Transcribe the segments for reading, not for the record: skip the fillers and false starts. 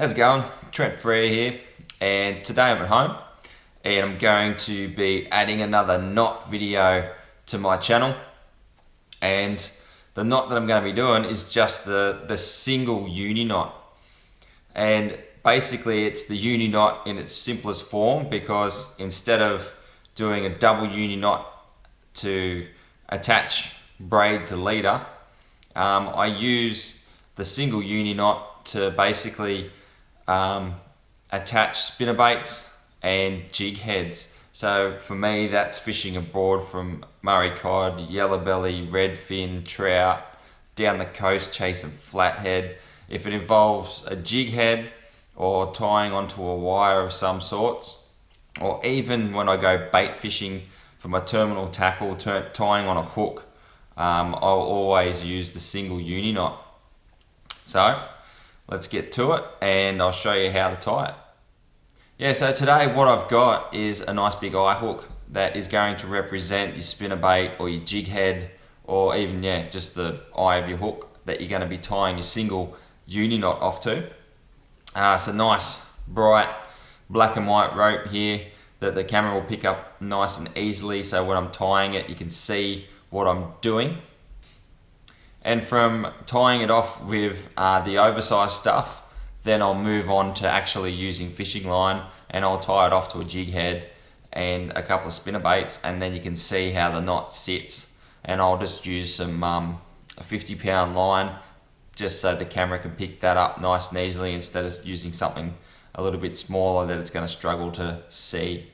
How's it going? Trent Free here, and today I'm at home and I'm going to be adding another knot video to my channel. And the knot that I'm going to be doing is just the single uni knot. And basically it's the uni knot in its simplest form, because instead of doing a double uni knot to attach braid to leader, I use the single uni knot to basically attach spinnerbaits and jig heads. So for me, that's fishing abroad from Murray cod, yellow belly, redfin, trout, down the coast chasing flathead. If it involves a jig head or tying onto a wire of some sorts, or even when I go bait fishing for my terminal tackle, tying on a hook, I'll always use the single uni knot. So let's get to it and I'll show you how to tie it. Yeah, so today what I've got is a nice big eye hook that is going to represent your spinnerbait or your jig head, or even, yeah, just the eye of your hook that you're going to be tying your single uni knot off to. It's a nice bright black and white rope here that the camera will pick up nice and easily, so when I'm tying it you can see what I'm doing. And from tying it off with the oversized stuff, then I'll move on to actually using fishing line, and I'll tie it off to a jig head and a couple of spinner baits, and then you can see how the knot sits. And I'll just use some a 50-pound line just so the camera can pick that up nice and easily, instead of using something a little bit smaller that it's going to struggle to see.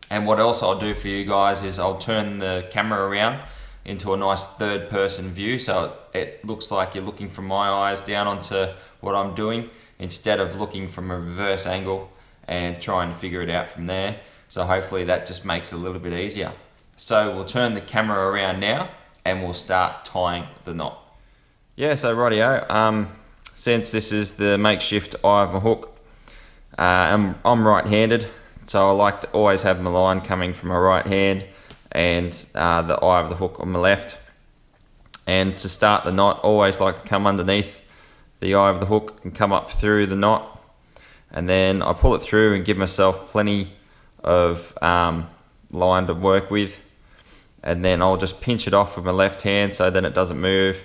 And what else I'll do for you guys is I'll turn the camera around into a nice third-person view, so it looks like you're looking from my eyes down onto what I'm doing, instead of looking from a reverse angle and trying to figure it out from there. So hopefully that just makes it a little bit easier. So we'll turn the camera around now and we'll start tying the knot. Yeah, so rightio, since this is the makeshift eye of my hook, I'm right-handed, so I like to always have my line coming from my right hand and the eye of the hook on my left. And to start the knot, always like to come underneath the eye of the hook and come up through the knot, and then I pull it through and give myself plenty of line to work with, and then I'll just pinch it off with my left hand so then it doesn't move.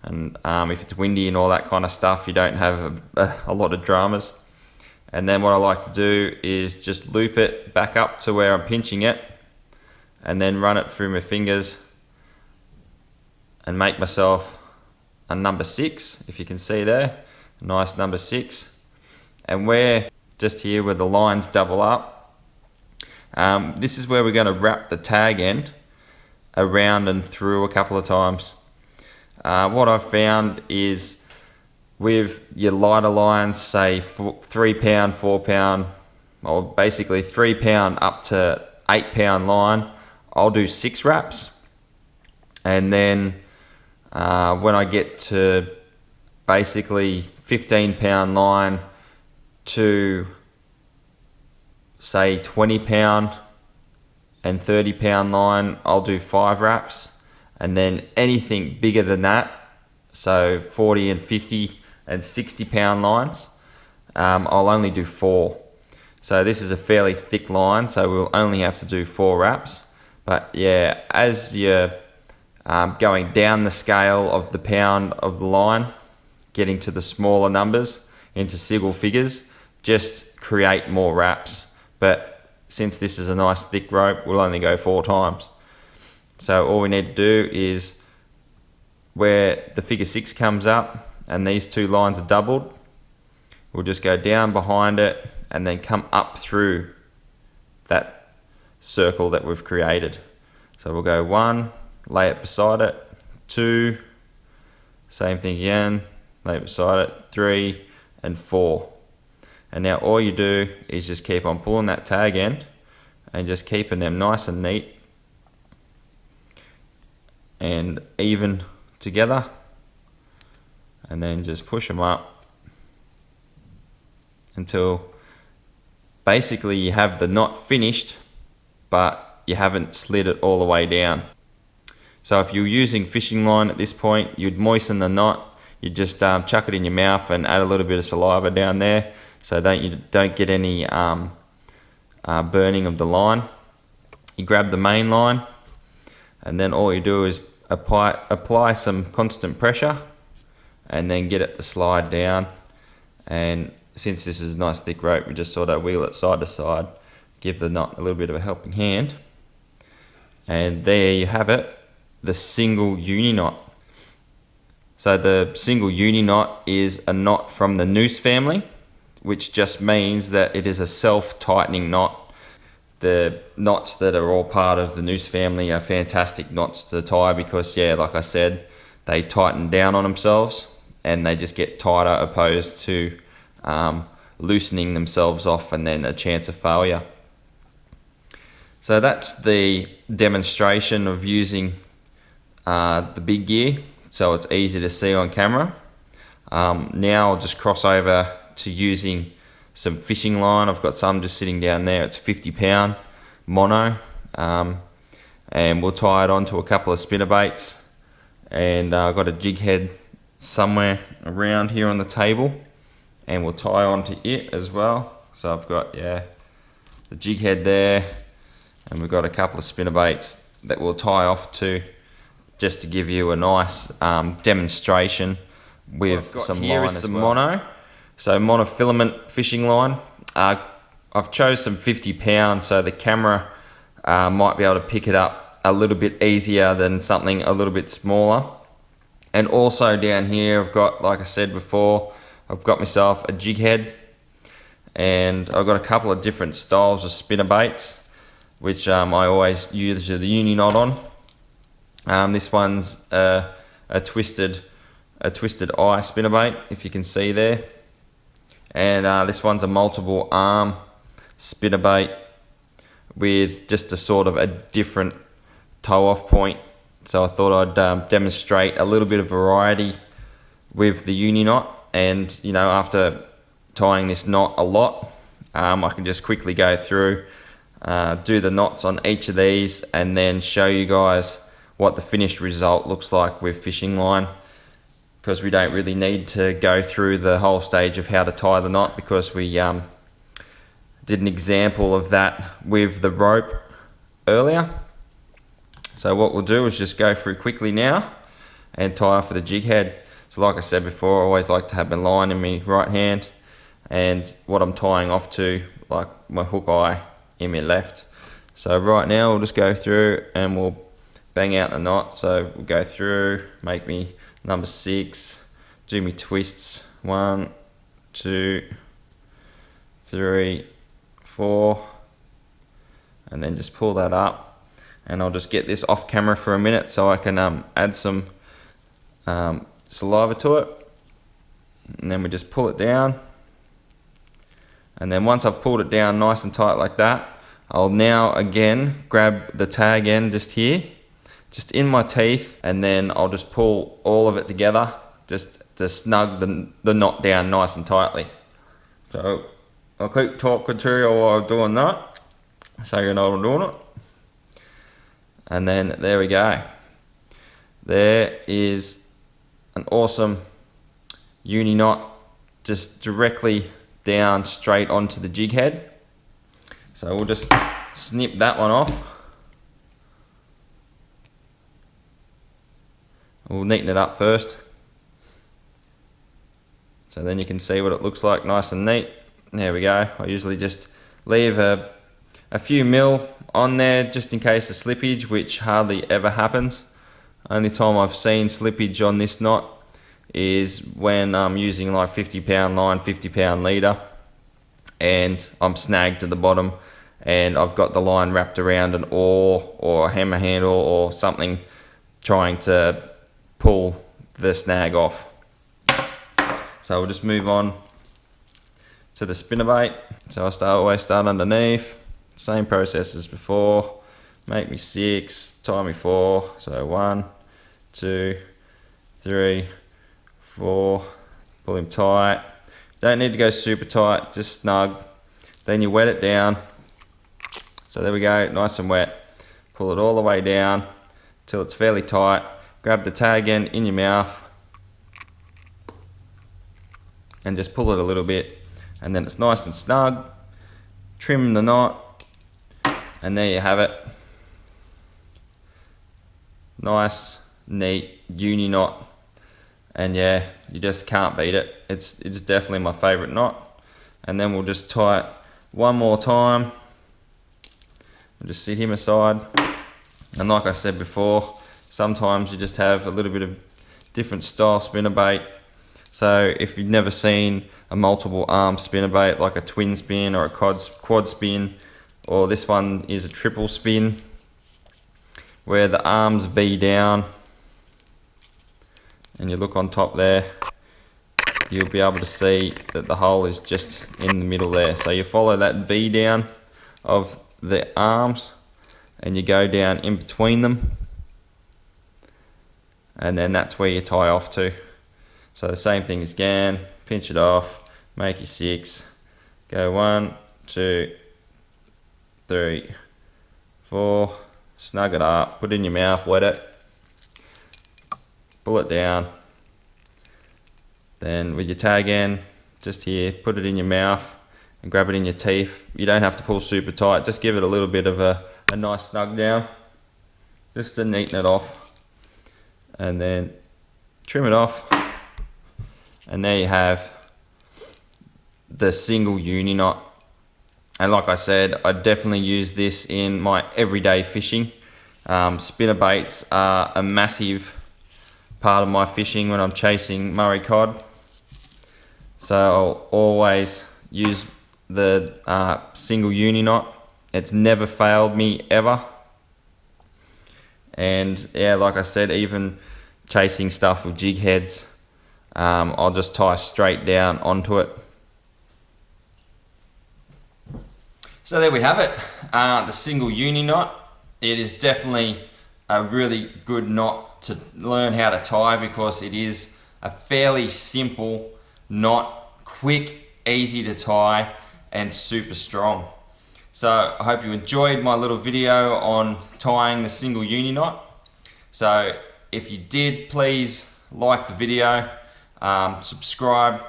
And if it's windy and all that kind of stuff, you don't have a lot of dramas. And then what I like to do is just loop it back up to where I'm pinching it, and then run it through my fingers and make myself a number 6, if you can see there, a nice number 6. And we're just here where the lines double up. This is where we're going to wrap the tag end around and through a couple of times. What I've found is with your lighter lines, say 3 pound, 4 pound, or basically 3 pound up to 8 pound line, I'll do 6 wraps, and then when I get to basically 15 pound line to say 20 pound and 30 pound line, I'll do 5 wraps. And then anything bigger than that, so 40 and 50 and 60 pound lines, I'll only do 4. So this is a fairly thick line, so we'll only have to do 4 wraps. But yeah, as you're going down the scale of the pound of the line, getting to the smaller numbers into single figures, just create more wraps. But since this is a nice thick rope, we'll only go 4 times. So all we need to do is, where the figure 6 comes up and these 2 lines are doubled, we'll just go down behind it and then come up through that circle that we've created. So we'll go 1, lay it beside it, 2, same thing again, lay it beside it, 3 and 4. And now all you do is just keep on pulling that tag end and just keeping them nice and neat and even together, and then just push them up until basically you have the knot finished, but you haven't slid it all the way down. So if you're using fishing line at this point, you'd moisten the knot, you just chuck it in your mouth and add a little bit of saliva down there, so you don't get any burning of the line. You grab the main line, and then all you do is apply some constant pressure, and then get it to slide down. And since this is a nice thick rope, we just sort of wheel it side to side, give the knot a little bit of a helping hand, and there you have it, the single uni knot. So the single uni knot is a knot from the noose family, which just means that it is a self-tightening knot. The knots that are all part of the noose family are fantastic knots to tie because, yeah, like I said, they tighten down on themselves and they just get tighter, opposed to loosening themselves off and then a chance of failure. So that's the demonstration of using the big gear, so it's easy to see on camera. Now I'll just cross over to using some fishing line. I've got some just sitting down there. It's 50-pound mono, and we'll tie it onto a couple of spinnerbaits, and I've got a jig head somewhere around here on the table, and we'll tie onto it as well. So I've got, yeah, the jig head there, and we've got a couple of spinnerbaits that we'll tie off to, just to give you a nice demonstration with some line as well. Mono. So monofilament fishing line. I've chose some 50-pound, so the camera might be able to pick it up a little bit easier than something a little bit smaller. And also down here, I've got, like I said before, I've got myself a jig head, and I've got a couple of different styles of spinner baits, which I always use the uni knot on. This one's a twisted eye spinnerbait, if you can see there. And this one's a multiple arm spinnerbait with just a sort of a different toe off point. So I thought I'd demonstrate a little bit of variety with the uni knot. And you know, after tying this knot a lot, I can just quickly go through, do the knots on each of these, and then show you guys what the finished result looks like with fishing line, because we don't really need to go through the whole stage of how to tie the knot, because we did an example of that with the rope earlier. So what we'll do is just go through quickly now and tie off with a jig head. So like I said before, I always like to have my line in my right hand, and what I'm tying off to, like my hook eye, in my left. So right now we'll just go through and we'll bang out the knot. So we'll go through, make me number 6, do me twists, 1, 2, 3, 4, and then just pull that up. And I'll just get this off camera for a minute so I can add some saliva to it, and then we just pull it down. And then once I've pulled it down nice and tight like that, I'll now again grab the tag end just here, just in my teeth, and then I'll just pull all of it together just to snug the knot down nice and tightly. So I'll keep talking to you while I'm doing that, so you know I'm doing it. And then there we go. There is an awesome uni knot just directly down straight onto the jig head. So we'll just snip that one off. We'll neaten it up first, so then you can see what it looks like, nice and neat. There we go. I usually just leave a few mil on there just in case of slippage, which hardly ever happens. Only time I've seen slippage on this knot is when I'm using like 50-pound line, 50-pound leader, and I'm snagged to the bottom and I've got the line wrapped around an oar or a hammer handle or something, trying to pull the snag off. So we'll just move on to the spinnerbait. So I always start underneath, same process as before. Make me 6, tie me 4. So 1, 2, 3, 4. Pull him tight. Don't need to go super tight, just snug. Then you wet it down. So there we go, nice and wet. Pull it all the way down till it's fairly tight. Grab the tag end in your mouth, and just pull it a little bit, and then it's nice and snug. Trim the knot, and there you have it. Nice, neat uni knot, and yeah, you just can't beat it. It's definitely my favorite knot. And then we'll just tie it one more time. We'll just sit him aside, and like I said before, sometimes you just have a little bit of different style spinnerbait. So if you've never seen a multiple arm spinnerbait, like a twin spin or a quad spin, or this one is a triple spin, where the arms V down, and you look on top there, you'll be able to see that the hole is just in the middle there. So you follow that V down of the arms, and you go down in between them, and then that's where you tie off to. So the same thing again, pinch it off, make your 6, go 1, 2, 3, 4, snug it up, put it in your mouth, wet it, pull it down. Then with your tag end, just here, put it in your mouth and grab it in your teeth. You don't have to pull super tight, just give it a little bit of a nice snug down, just to neaten it off. And then trim it off. And there you have the single uni knot. And like I said, I definitely use this in my everyday fishing. Spinner baits are a massive part of my fishing when I'm chasing Murray cod. So I'll always use the single uni knot. It's never failed me ever. And yeah, like I said, even chasing stuff with jig heads, I'll just tie straight down onto it. So there we have it, the single uni knot. It is definitely a really good knot to learn how to tie, because it is a fairly simple knot, quick, easy to tie, and super strong. So I hope you enjoyed my little video on tying the single uni knot. So if you did, please like the video, subscribe,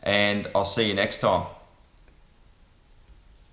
and I'll see you next time.